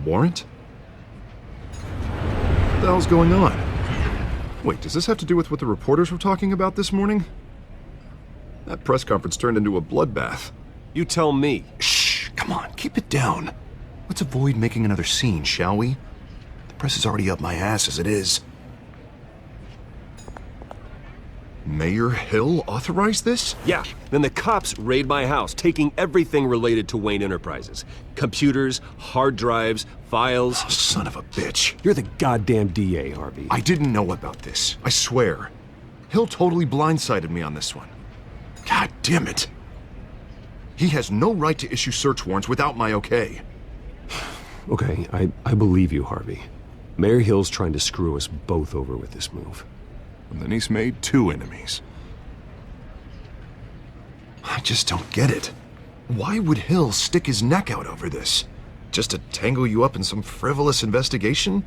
warrant? What the hell's going on? Wait, does this have to do with what the reporters were talking about this morning? That press conference turned into a bloodbath. You tell me. Shh, come on, keep it down. Let's avoid making another scene, shall we? The press is already up my ass as it is. Mayor Hill authorized this? Yeah, then the cops raid my house, taking everything related to Wayne Enterprises. Computers, hard drives, files. Oh, son of a bitch. You're the goddamn DA, Harvey. I didn't know about this, I swear. Hill totally blindsided me on this one. God damn it. He has no right to issue search warrants without my okay. Okay, I believe you, Harvey. Mayor Hill's trying to screw us both over with this move. And then he's made 2 enemies. I just don't get it. Why would Hill stick his neck out over this? Just to tangle you up in some frivolous investigation?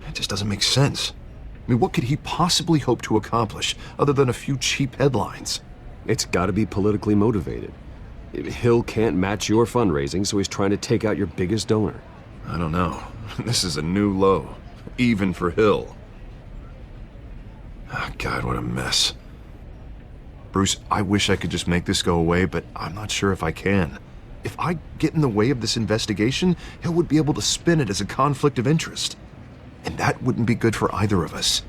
It just doesn't make sense. I mean, what could he possibly hope to accomplish other than a few cheap headlines? It's gotta be politically motivated. Hill can't match your fundraising, so he's trying to take out your biggest donor. I don't know. This is a new low, even for Hill. Oh, God, what a mess. Bruce, I wish I could just make this go away, but I'm not sure if I can. If I get in the way of this investigation, Hill would be able to spin it as a conflict of interest. And that wouldn't be good for either of us.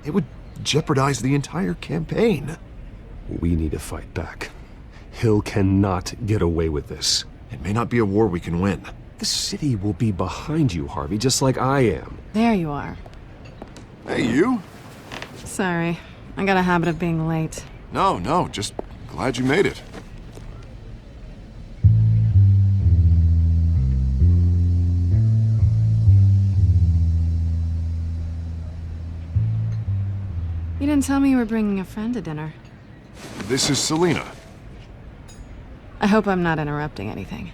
It would jeopardize the entire campaign. We need to fight back. Hill cannot get away with this. It may not be a war we can win. The city will be behind you, Harvey, just like I am. There you are. Hey, you? Sorry, I got a habit of being late. No, just glad you made it. You didn't tell me you were bringing a friend to dinner. This is Selina. I hope I'm not interrupting anything.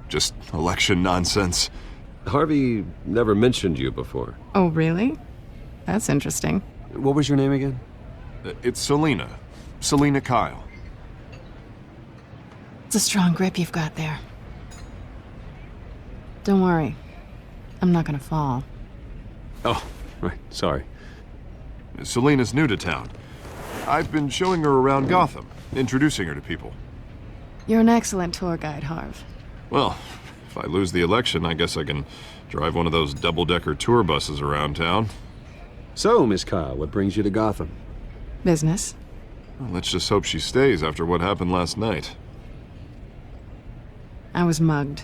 Just election nonsense. Harvey never mentioned you before. Oh, really? That's interesting. What was your name again? It's Selina. Selina Kyle. It's a strong grip you've got there. Don't worry. I'm not gonna fall. Oh, right, sorry. Selina's new to town. I've been showing her around Gotham, introducing her to people. You're an excellent tour guide, Harv. Well, if I lose the election, I guess I can drive one of those double-decker tour buses around town. So, Miss Kyle, what brings you to Gotham? Business. Well, let's just hope she stays after what happened last night. I was mugged.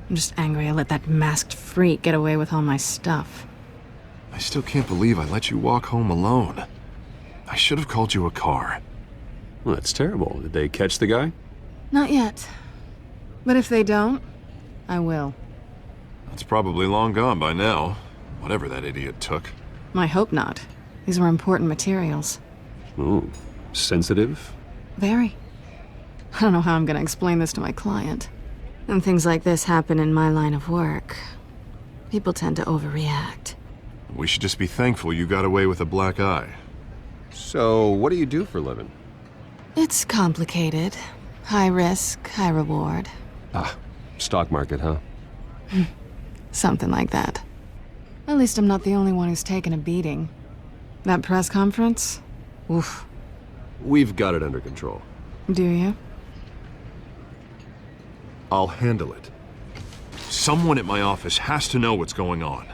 I'm just angry I let that masked freak get away with all my stuff. I still can't believe I let you walk home alone. I should have called you a car. Well, that's terrible. Did they catch the guy? Not yet. But if they don't, I will. That's probably long gone by now, whatever that idiot took. I hope not. These were important materials. Ooh, sensitive? Very. I don't know how I'm gonna explain this to my client. When things like this happen in my line of work, people tend to overreact. We should just be thankful you got away with a black eye. So, what do you do for a living? It's complicated. High risk, high reward. Ah, stock market, huh? Something like that. At least I'm not the only one who's taken a beating. That press conference? Oof. We've got it under control. Do you? I'll handle it. Someone at my office has to know what's going on.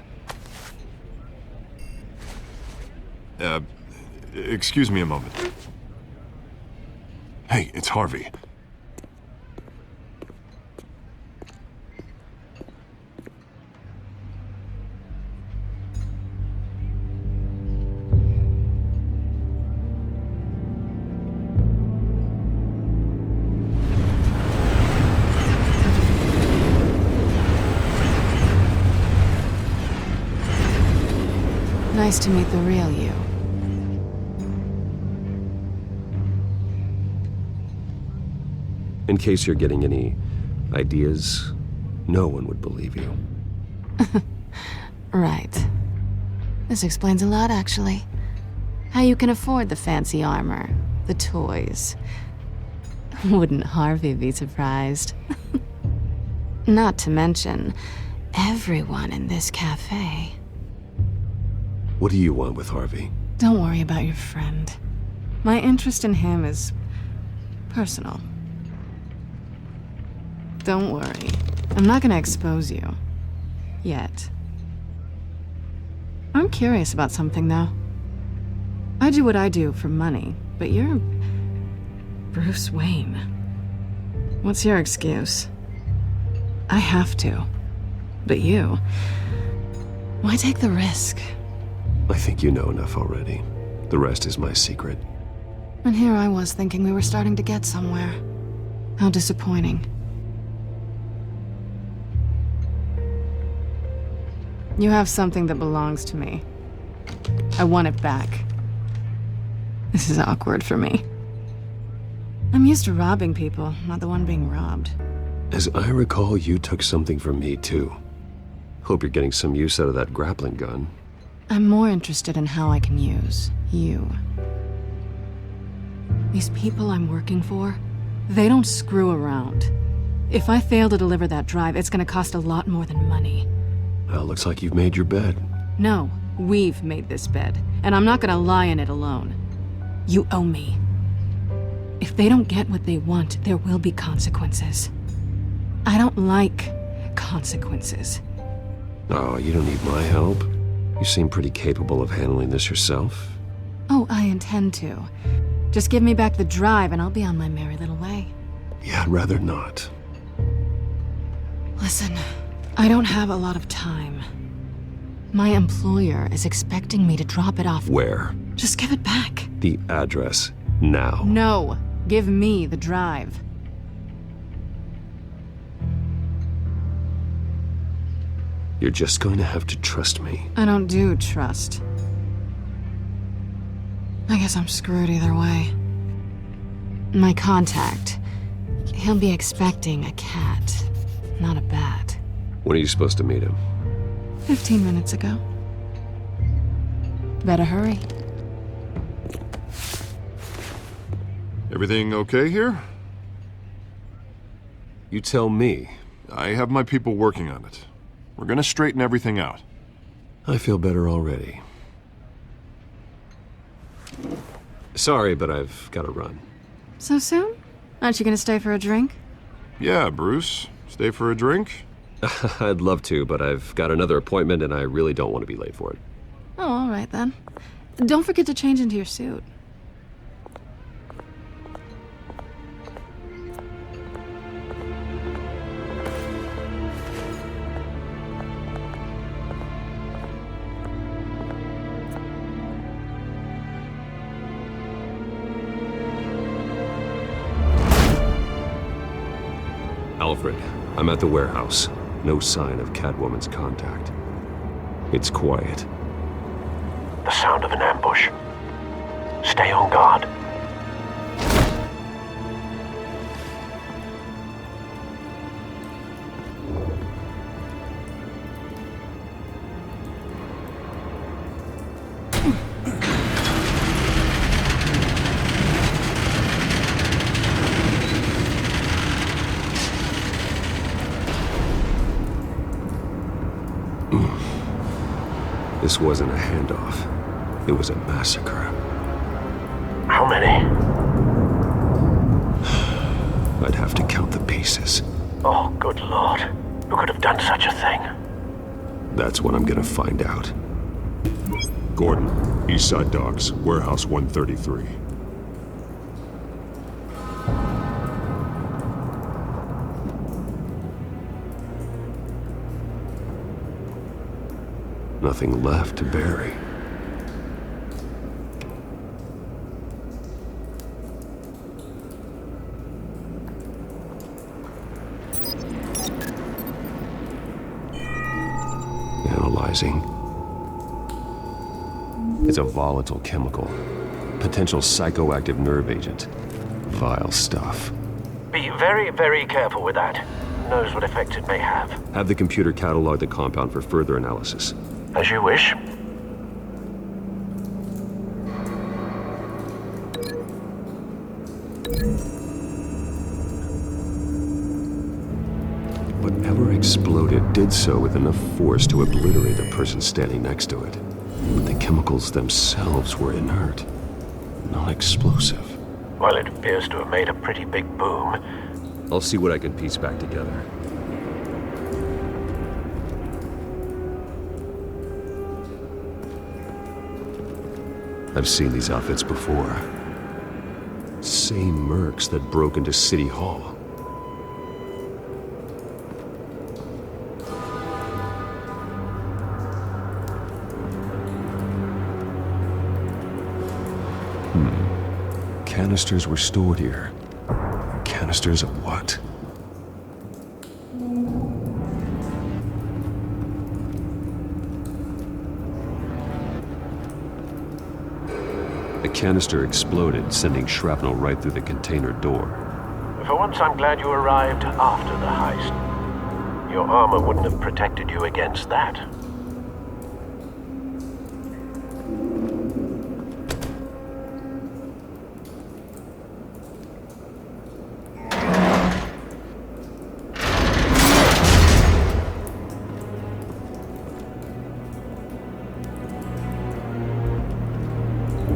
Excuse me a moment. Hey, it's Harvey. Nice to meet the real you. In case you're getting any ideas, no one would believe you. Right. This explains a lot, actually. How you can afford the fancy armor, the toys. Wouldn't Harvey be surprised? Not to mention, everyone in this cafe. What do you want with Harvey? Don't worry about your friend. My interest in him is personal. Don't worry. I'm not gonna expose you. Yet. I'm curious about something, though. I do what I do for money, but you're Bruce Wayne. What's your excuse? I have to. But you... why take the risk? I think you know enough already. The rest is my secret. And here I was thinking we were starting to get somewhere. How disappointing. You have something that belongs to me. I want it back. This is awkward for me. I'm used to robbing people, not the one being robbed. As I recall, you took something from me, too. Hope you're getting some use out of that grappling gun. I'm more interested in how I can use you. These people I'm working for, they don't screw around. If I fail to deliver that drive, it's gonna cost a lot more than money. Well, looks like you've made your bed. No, we've made this bed, and I'm not gonna lie in it alone. You owe me. If they don't get what they want, there will be consequences. I don't like consequences. Oh, you don't need my help. You seem pretty capable of handling this yourself. Oh, I intend to. Just give me back the drive and I'll be on my merry little way. Yeah, I'd rather not. Listen, I don't have a lot of time. My employer is expecting me to drop it off. Where? Just give it back. The address, now. No, give me the drive. You're just going to have to trust me. I don't do trust. I guess I'm screwed either way. My contact, he'll be expecting a cat, not a bat. When are you supposed to meet him? 15 minutes ago. Better hurry. Everything okay here? You tell me. I have my people working on it. We're gonna straighten everything out. I feel better already. Sorry, but I've got to run. So soon? Aren't you gonna stay for a drink? Yeah, Bruce. Stay for a drink? I'd love to, but I've got another appointment and I really don't want to be late for it. Oh, all right then. Don't forget to change into your suit. Alfred, I'm at the warehouse. No sign of Catwoman's contact. It's quiet. The sound of an ambush. Stay on guard. This wasn't a handoff. It was a massacre. How many? I'd have to count the pieces. Oh, good lord. Who could have done such a thing? That's what I'm gonna find out. Gordon, Eastside Docks, Warehouse 133. Nothing left to bury. Analyzing. It's a volatile chemical. Potential psychoactive nerve agent. Vile stuff. Be very, very careful with that. Knows what effect it may have. Have the computer catalog the compound for further analysis. As you wish. Whatever exploded did so with enough force to obliterate the person standing next to it. But the chemicals themselves were inert, not explosive. Well, it appears to have made a pretty big boom. I'll see what I can piece back together. I've seen these outfits before. Same mercs that broke into City Hall. Canisters were stored here. Canisters of what? The canister exploded, sending shrapnel right through the container door. For once, I'm glad you arrived after the heist. Your armor wouldn't have protected you against that.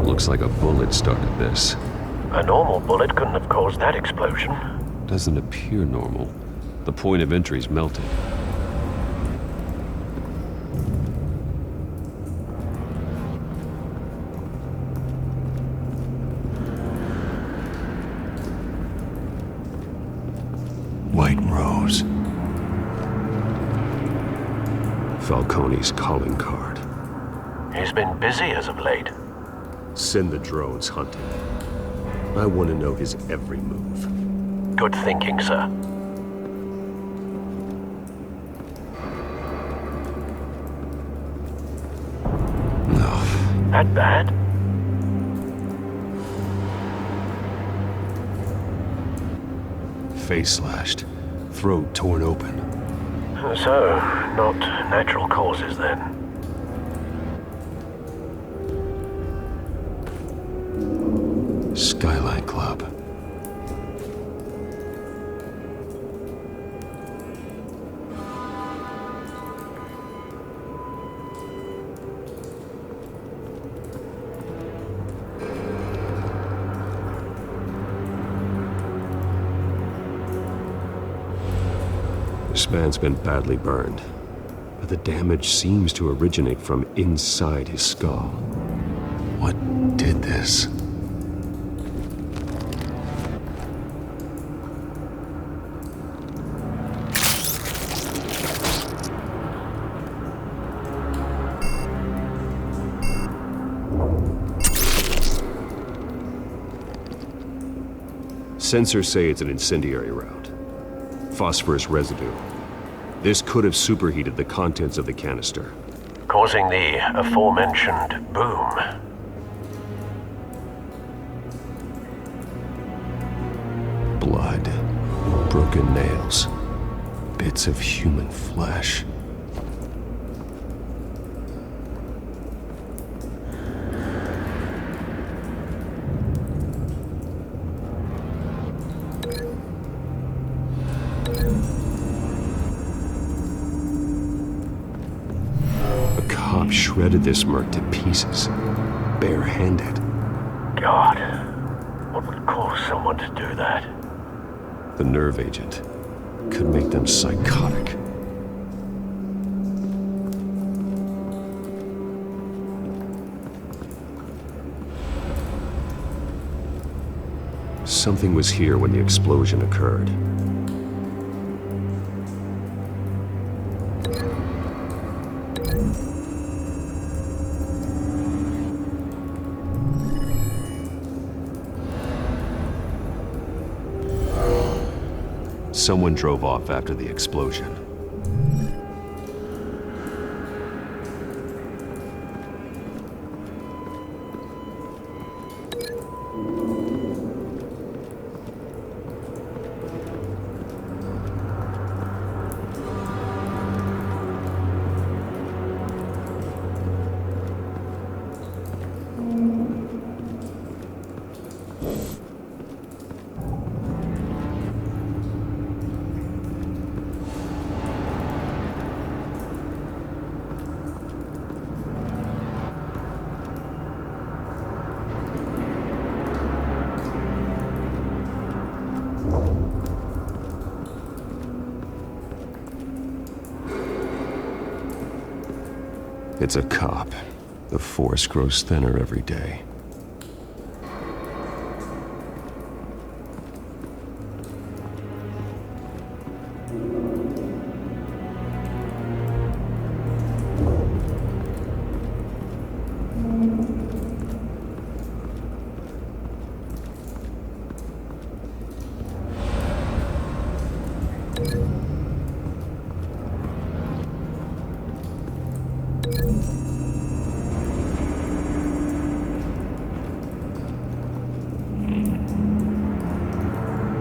Looks like a bullet started this. A normal bullet couldn't have caused that explosion. Doesn't appear normal. The point of entry's melted. White Rose. Falcone's calling card. He's been busy as of late. Send the drones hunting. I want to know his every move. Good thinking, sir. No. That bad? Face slashed. Throat torn open. So, not natural causes then. Skyline Club. This man's been badly burned, but the damage seems to originate from inside his skull. What did this? Sensors say it's an incendiary round. Phosphorus residue. This could have superheated the contents of the canister. Causing the aforementioned boom. Blood. Broken nails. Bits of human flesh. Shredded this merc to pieces, barehanded. God, what would cause someone to do that? The nerve agent could make them psychotic. Something was here when the explosion occurred. Someone drove off after the explosion. It's a cop. The force grows thinner every day.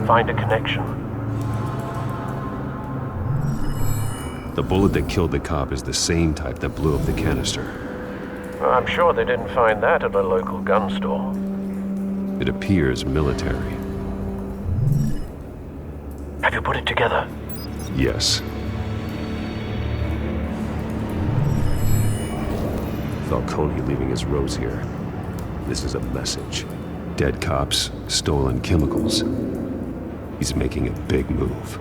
Find a connection. The bullet that killed the cop is the same type that blew up the canister. Well, I'm sure they didn't find that at a local gun store. It appears military. Have you put it together? Yes. Falcone leaving his rose here. This is a message. Dead cops, stolen chemicals. He's making a big move.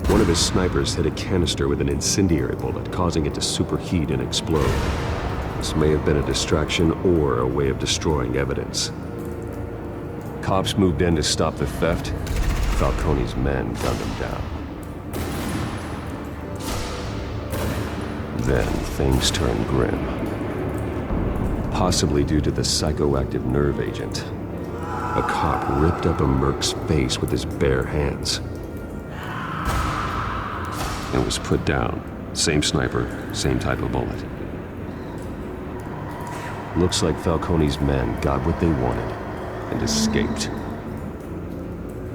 One of his snipers hit a canister with an incendiary bullet, causing it to superheat and explode. This may have been a distraction or a way of destroying evidence. Cops moved in to stop the theft. Falcone's men gunned him down. Then things turned grim. Possibly due to the psychoactive nerve agent. A cop ripped up a merc's face with his bare hands. And was put down. Same sniper, same type of bullet. Looks like Falcone's men got what they wanted and escaped.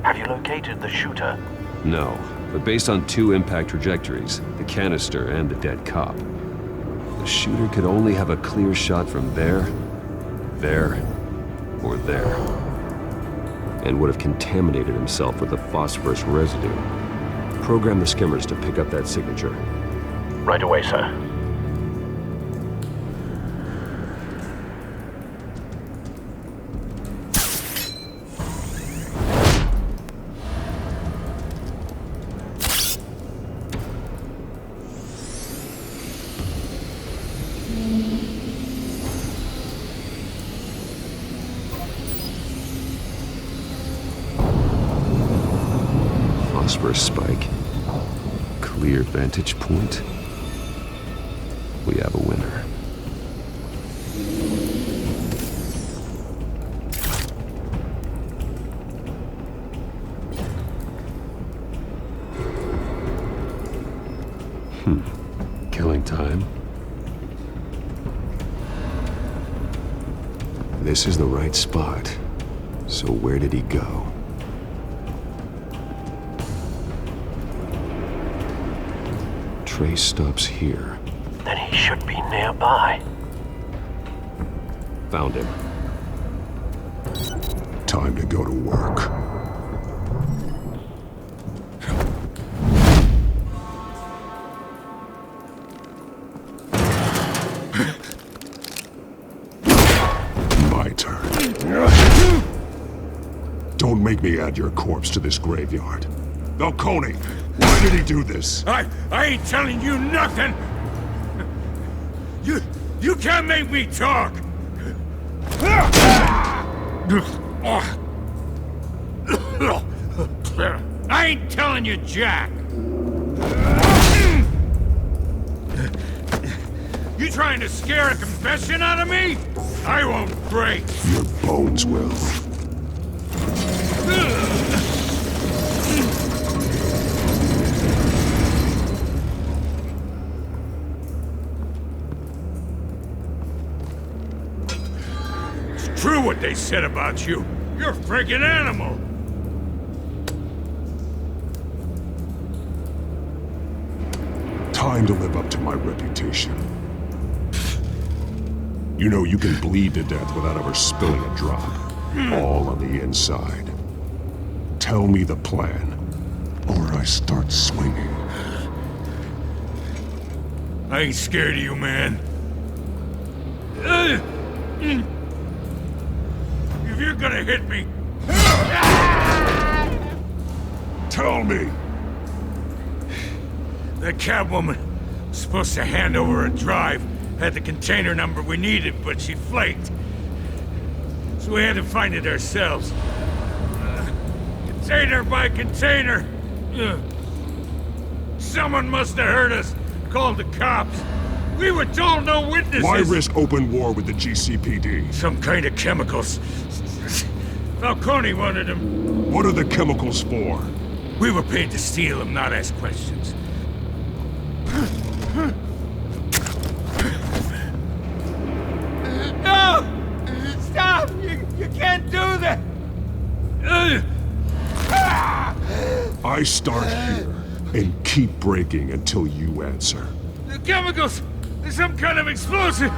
Have you located the shooter? No, but based on 2 impact trajectories, the canister and the dead cop, the shooter could only have a clear shot from there, or there, and would have contaminated himself with the phosphorus residue. Program the skimmers to pick up that signature. Right away, sir. Phosphorus spike. Clear vantage point. We have a winner. Killing time. This is the right spot. So where did he go? Trace stops here. Then he should be nearby. Found him. Time to go to work. My turn. Don't make me add your corpse to this graveyard. Falcone, why did he do this? I ain't telling you nothing! You can't make me talk! I ain't telling you jack! You trying to scare a confession out of me? I won't break! Your bones will. True what they said about you. You're a freaking animal. Time to live up to my reputation. You know you can bleed to death without ever spilling a drop. All on the inside. Tell me the plan, or I start swinging. I ain't scared of you, man. If you're gonna hit me... Tell me! The Catwoman was supposed to hand over a drive. Had the container number we needed, but she flaked. So we had to find it ourselves. Container by container. Someone must have heard us. Called the cops. We were told no witnesses. Why risk open war with the GCPD? Some kind of chemicals. Falcone wanted them. What are the chemicals for? We were paid to steal them, not ask questions. No! Stop! You can't do that! I start here and keep breaking until you answer. The chemicals! There's some kind of explosive!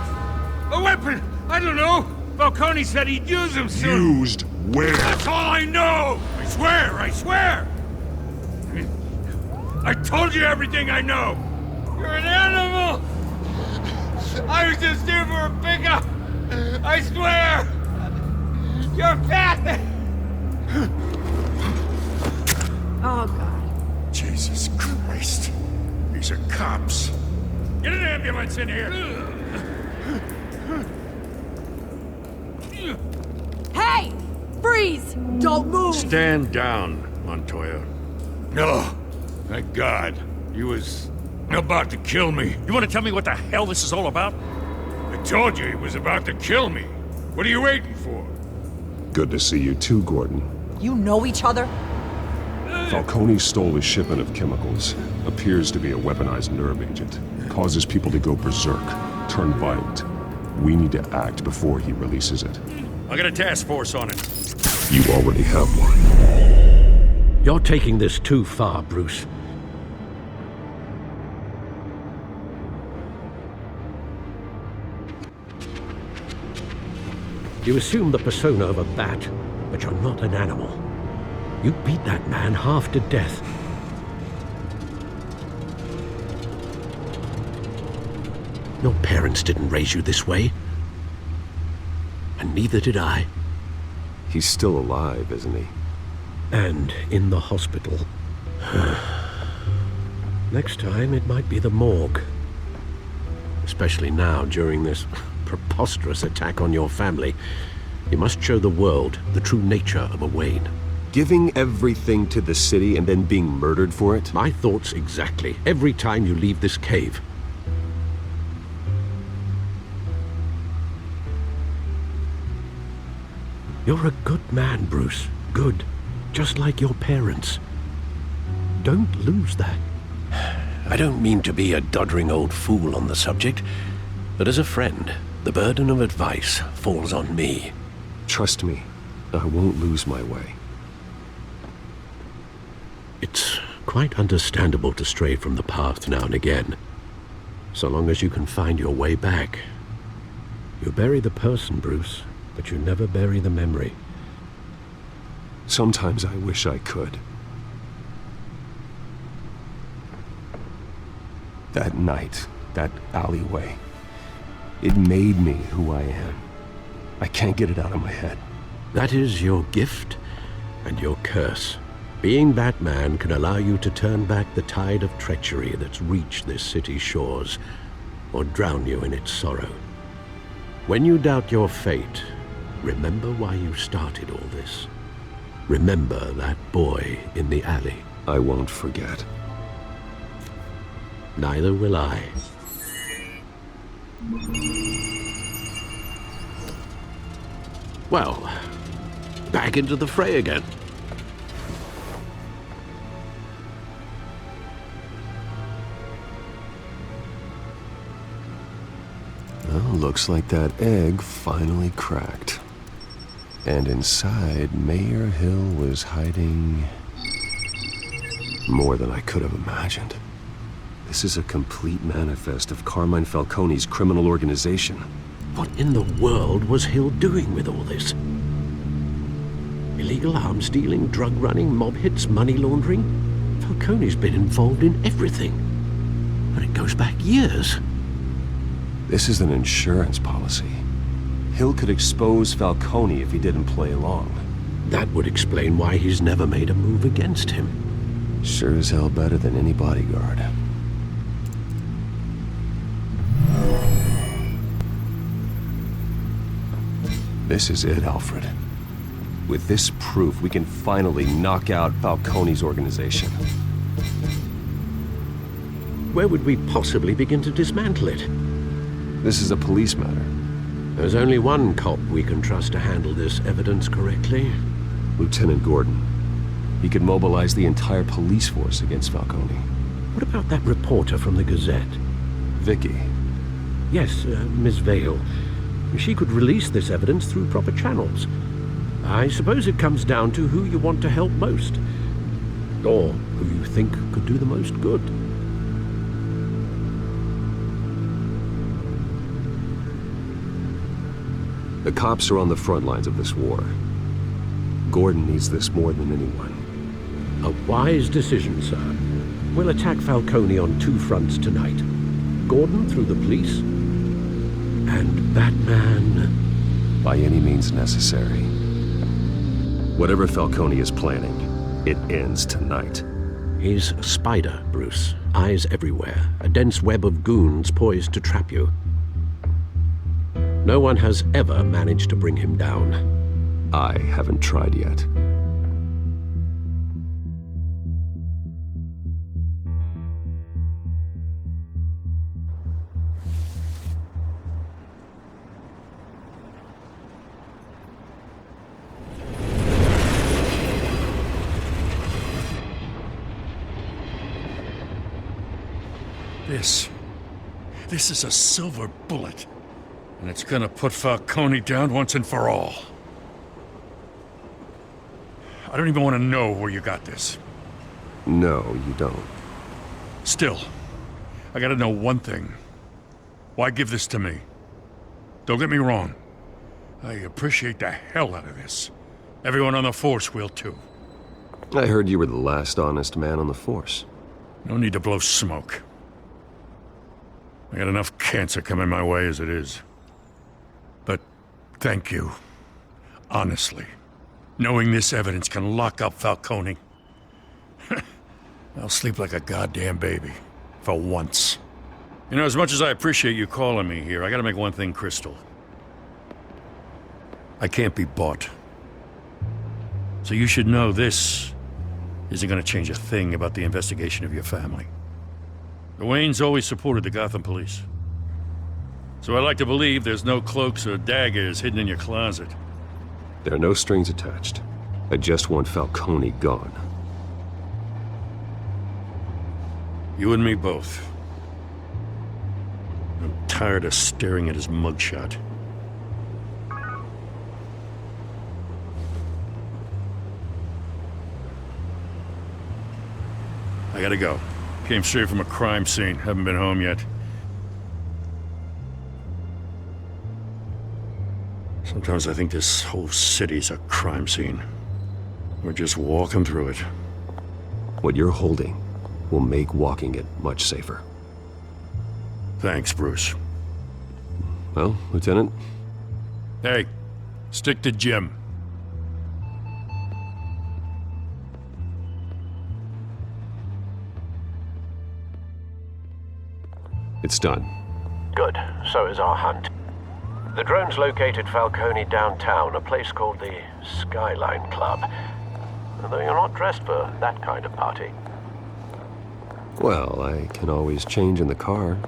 A weapon! I don't know! Falcone said he'd use them soon! Used where? That's all I know! I swear! I swear! I told you everything I know! You're an animal! I was just here for a pickup! I swear! You're fat! Oh, God. Jesus Christ. These are cops. Get an ambulance in here! Hey! Freeze! Don't move! Stand down, Montoya. No. Thank God. He was about to kill me. You want to tell me what the hell this is all about? I told you he was about to kill me. What are you waiting for? Good to see you too, Gordon. You know each other? Falcone stole a shipment of chemicals. Appears to be a weaponized nerve agent. Causes people to go berserk, turn violent. We need to act before he releases it. I got a task force on it. You already have one. You're taking this too far, Bruce. You assume the persona of a bat, but you're not an animal. You beat that man half to death. Your parents didn't raise you this way. And neither did I. He's still alive, isn't he? And in the hospital. Next time, it might be the morgue. Especially now, during this preposterous attack on your family. You must show the world the true nature of a Wayne. Giving everything to the city and then being murdered for it? My thoughts exactly. Every time you leave this cave. You're a good man, Bruce. Good. Just like your parents. Don't lose that. I don't mean to be a doddering old fool on the subject, but as a friend, the burden of advice falls on me. Trust me, I won't lose my way. It's quite understandable to stray from the path now and again, so long as you can find your way back. You bury the person, Bruce, but you never bury the memory. Sometimes I wish I could. That night, that alleyway, it made me who I am. I can't get it out of my head. That is your gift and your curse. Being Batman can allow you to turn back the tide of treachery that's reached this city's shores, or drown you in its sorrow. When you doubt your fate, remember why you started all this. Remember that boy in the alley. I won't forget. Neither will I. Well, back into the fray again. Well, looks like that egg finally cracked. And inside, Mayor Hill was hiding more than I could have imagined. This is a complete manifest of Carmine Falcone's criminal organization. What in the world was Hill doing with all this? Illegal arms dealing, drug running, mob hits, money laundering? Falcone's been involved in everything. And it goes back years. This is an insurance policy. Hill could expose Falcone if he didn't play along. That would explain why he's never made a move against him. Sure as hell better than any bodyguard. This is it, Alfred. With this proof, we can finally knock out Falcone's organization. Where would we possibly begin to dismantle it? This is a police matter. There's only one cop we can trust to handle this evidence correctly. Lieutenant Gordon. He could mobilize the entire police force against Falcone. What about that reporter from the Gazette? Vicky. Yes, Miss Vale. She could release this evidence through proper channels. I suppose it comes down to who you want to help most. Or who you think could do the most good. The cops are on the front lines of this war. Gordon needs this more than anyone. A wise decision, sir. We'll attack Falcone on two fronts tonight. Gordon through the police, and Batman... by any means necessary. Whatever Falcone is planning, it ends tonight. He's a spider, Bruce. Eyes everywhere. A dense web of goons poised to trap you. No one has ever managed to bring him down. I haven't tried yet. This is a silver bullet. And it's gonna put Falcone down once and for all. I don't even want to know where you got this. No, you don't. Still, I gotta know one thing. Why give this to me? Don't get me wrong. I appreciate the hell out of this. Everyone on the force will too. I heard you were the last honest man on the force. No need to blow smoke. I got enough cancer coming my way as it is. But thank you. Honestly. Knowing this evidence can lock up Falcone. I'll sleep like a goddamn baby. For once. You know, as much as I appreciate you calling me here, I gotta make one thing crystal. I can't be bought. So you should know this isn't gonna change a thing about the investigation of your family. The Waynes always supported the Gotham police. So I like to believe there's no cloaks or daggers hidden in your closet. There are no strings attached. I just want Falcone gone. You and me both. I'm tired of staring at his mugshot. I gotta go. Came straight from a crime scene. Haven't been home yet. Sometimes I think this whole city's a crime scene. We're just walking through it. What you're holding will make walking it much safer. Thanks, Bruce. Well, Lieutenant? Hey, stick to Jim. It's done. Good. So is our hunt. The drones located Falcone downtown, a place called the Skyline Club. Though you're not dressed for that kind of party. Well, I can always change in the car.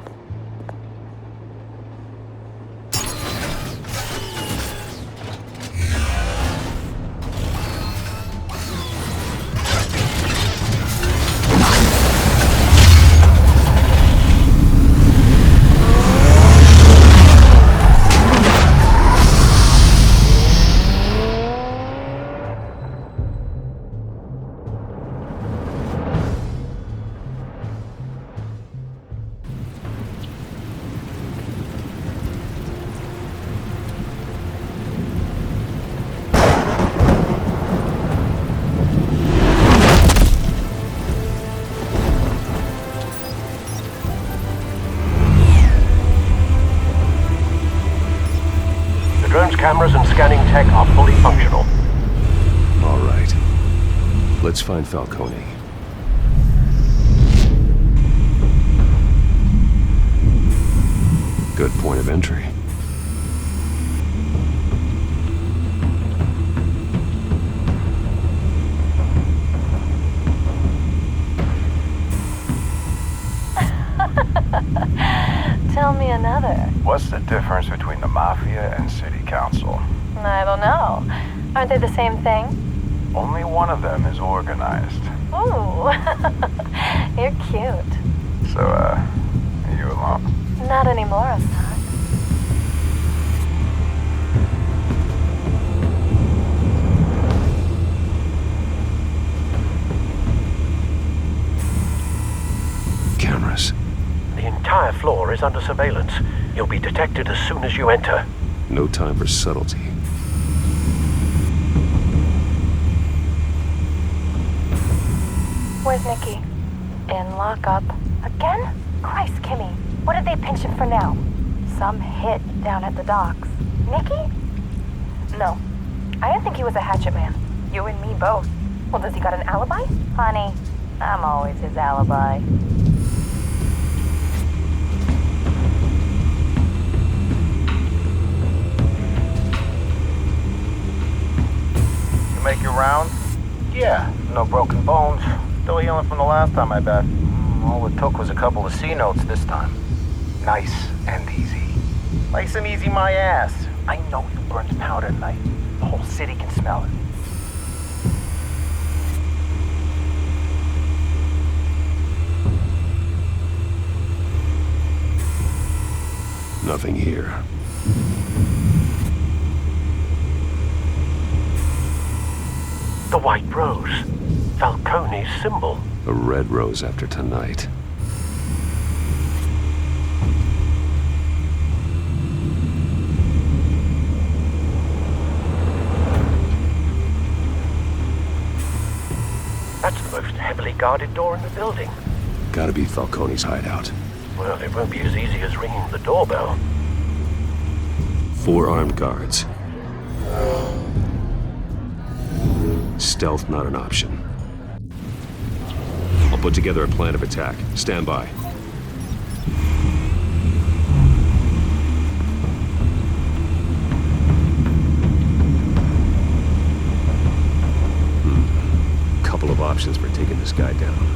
Cameras and scanning tech are fully functional. All right. Let's find Falcone. Good point of entry. Tell me another. What's the difference between the Mafia and City Council? I don't know. Aren't they the same thing? Only one of them is organized. Ooh, you're cute. So, are you alone? Not anymore, Assad. Cameras. The entire floor is under surveillance. You'll be detected as soon as you enter. No time for subtlety. Where's Nicky? In lockup. Again? Christ, Kimmy. What did they pinch him for now? Some hit down at the docks. Nicky? No. I didn't think he was a hatchet man. You and me both. Well, does he got an alibi? Honey, I'm always his alibi. You make your rounds? Yeah, no broken bones. Still healing from the last time, I bet. All it took was a couple of C notes this time. Nice and easy. Nice and easy my ass. I know you burned powder tonight. The whole city can smell it. Nothing here. The white rose. Falcone's symbol. A red rose after tonight. That's the most heavily guarded door in the building. Gotta be Falcone's hideout. Well, it won't be as easy as ringing the doorbell. 4 armed guards. Stealth not an option. I'll put together a plan of attack. Stand by. Couple of options for taking this guy down.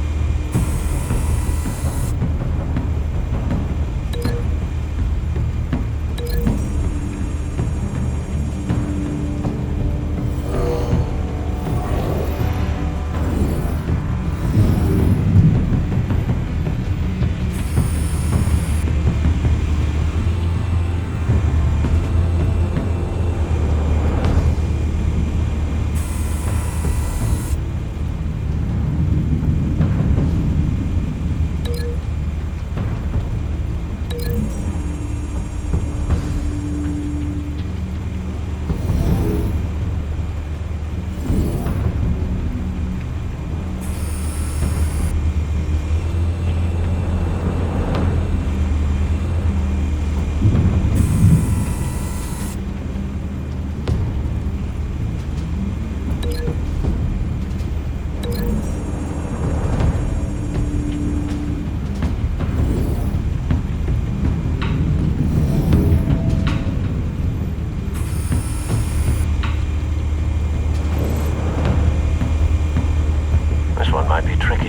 Might be tricky.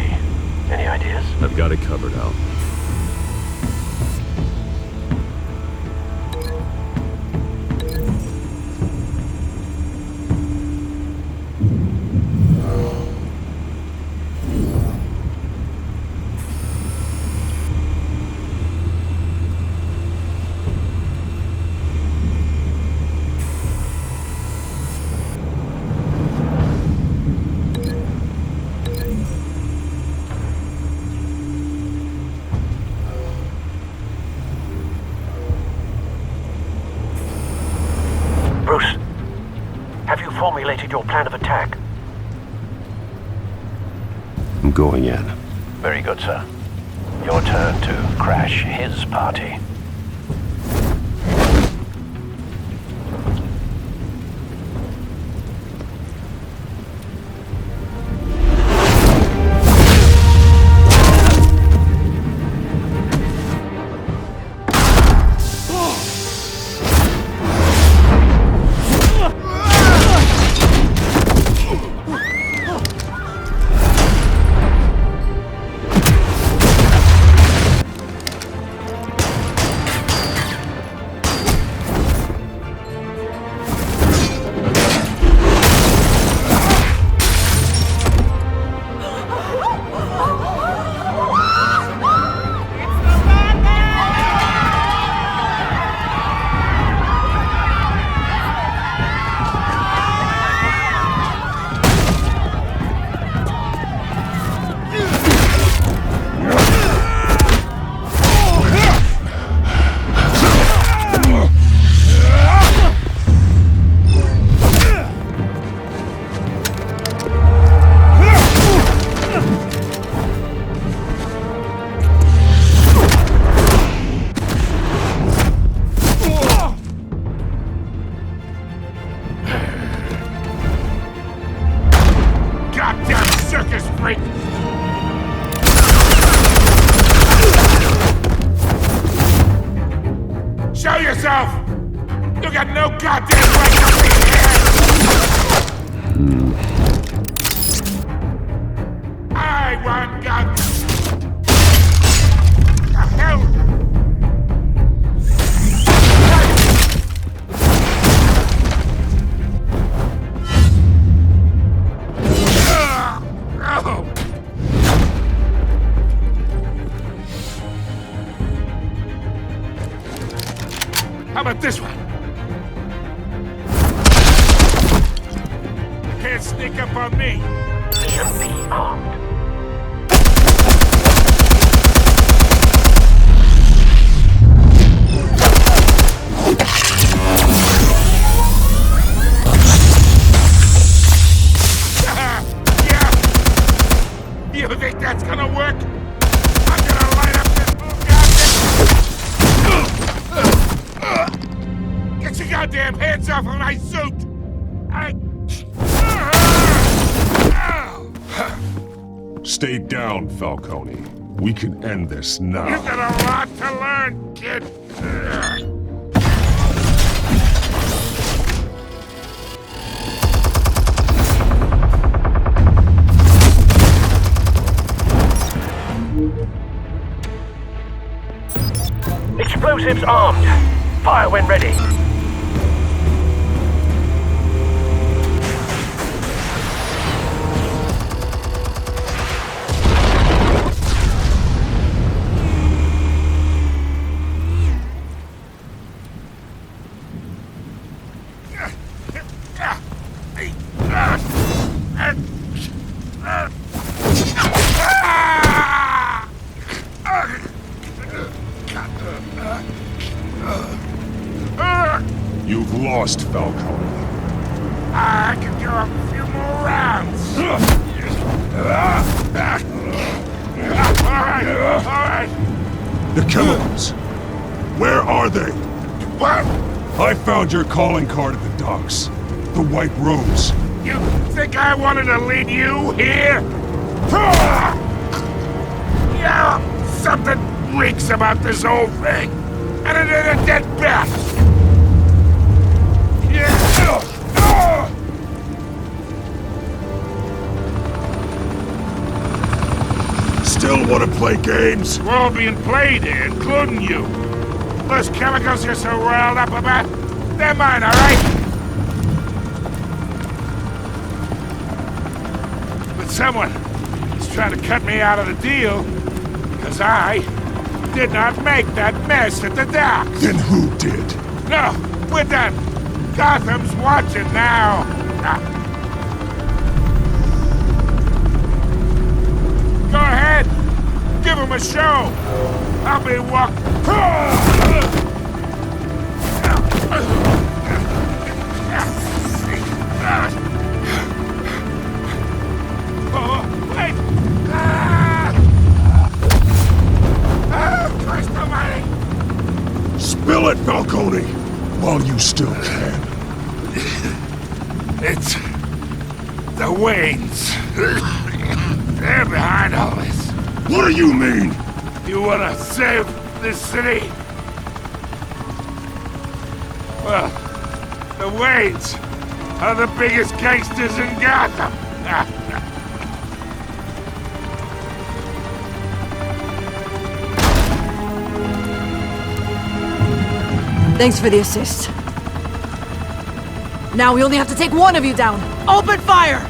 Any ideas? I've got it covered, Al. Bruce, have you formulated your plan of attack? I'm going in. Very good, sir. Your turn to crash his party. circus freak! Show yourself! You got no goddamn right to be here! I want God. The hell? How about this one? Can't sneak up on me. Be armed. Yeah. You think that's gonna work? I'm gonna light up this goddamn... Get your goddamn hands off of my suit! Stay down, Falcone. We can end this now. You got a lot to learn, kid. Explosives armed. Fire when ready. You've lost, Falcone. I can go a few more rounds. All right. The chemicals. Where are they? What? I found your calling card at the docks. The White Rose. You think I wanted to lead you here? Yeah, something reeks about this whole thing. And it ain't a dead bat. Still want to play games? We're all being played here, including you. Those chemicals you're so riled up about, they're mine, all right? But someone is trying to cut me out of the deal because I did not make that mess at the docks. Then who did? No, we're done. Gotham's watching now. Go ahead. Give him a show. I'll be wait! Christ almighty! Spill it, Falcone, while you still can. It's the Waynes. They're behind all this. What do you mean? You wanna save this city? Well, the Waynes are the biggest gangsters in Gotham. Thanks for the assist. Now we only have to take one of you down. Open fire!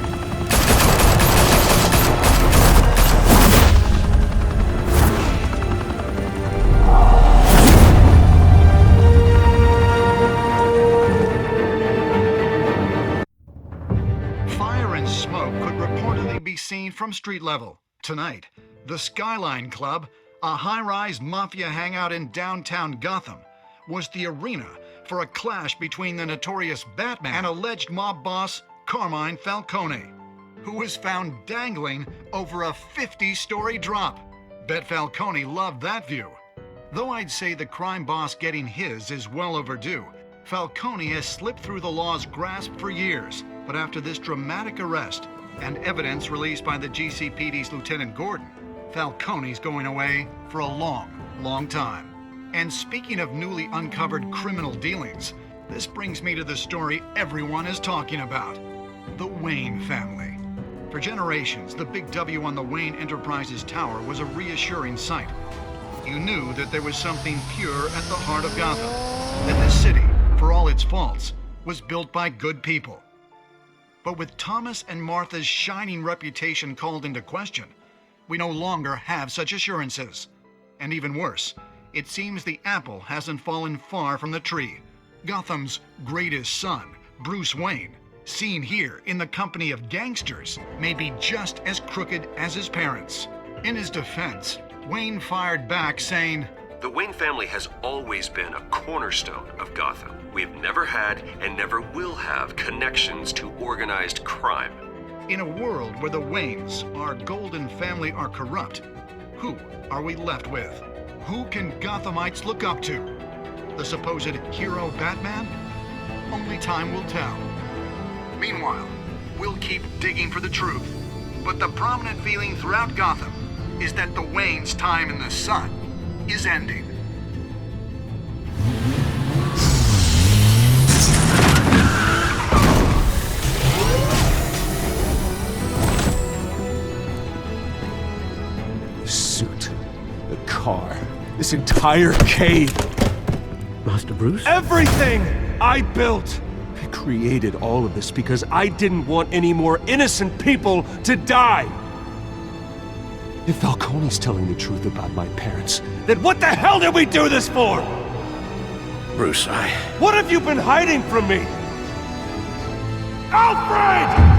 Fire and smoke could reportedly be seen from street level. Tonight, the Skyline Club, a high-rise mafia hangout in downtown Gotham, was the arena for a clash between the notorious Batman and alleged mob boss Carmine Falcone, who was found dangling over a 50-story drop. Bet Falcone loved that view. Though I'd say the crime boss getting his is well overdue, Falcone has slipped through the law's grasp for years. But after this dramatic arrest, and evidence released by the GCPD's Lieutenant Gordon, Falcone's going away for a long, long time. And speaking of newly uncovered criminal dealings, this brings me to the story everyone is talking about: the Wayne family. For generations, the big W on the Wayne Enterprises tower was a reassuring sight. You knew that there was something pure at the heart of Gotham, that this city, for all its faults, was built by good people. But with Thomas and Martha's shining reputation called into question, we no longer have such assurances. And even worse, it seems the apple hasn't fallen far from the tree. Gotham's greatest son, Bruce Wayne, seen here in the company of gangsters, may be just as crooked as his parents. In his defense, Wayne fired back saying, "The Wayne family has always been a cornerstone of Gotham. We have never had and never will have connections to organized crime." In a world where the Waynes, our golden family, are corrupt, who are we left with? Who can Gothamites look up to? The supposed hero Batman? Only time will tell. Meanwhile, we'll keep digging for the truth. But the prominent feeling throughout Gotham is that the Waynes' time in the sun is ending. The suit, the car, this entire cave. Master Bruce? Everything I built! I created all of this because I didn't want any more innocent people to die! If Falcone's telling the truth about my parents, then what the hell did we do this for? Bruce, What have you been hiding from me? Alfred!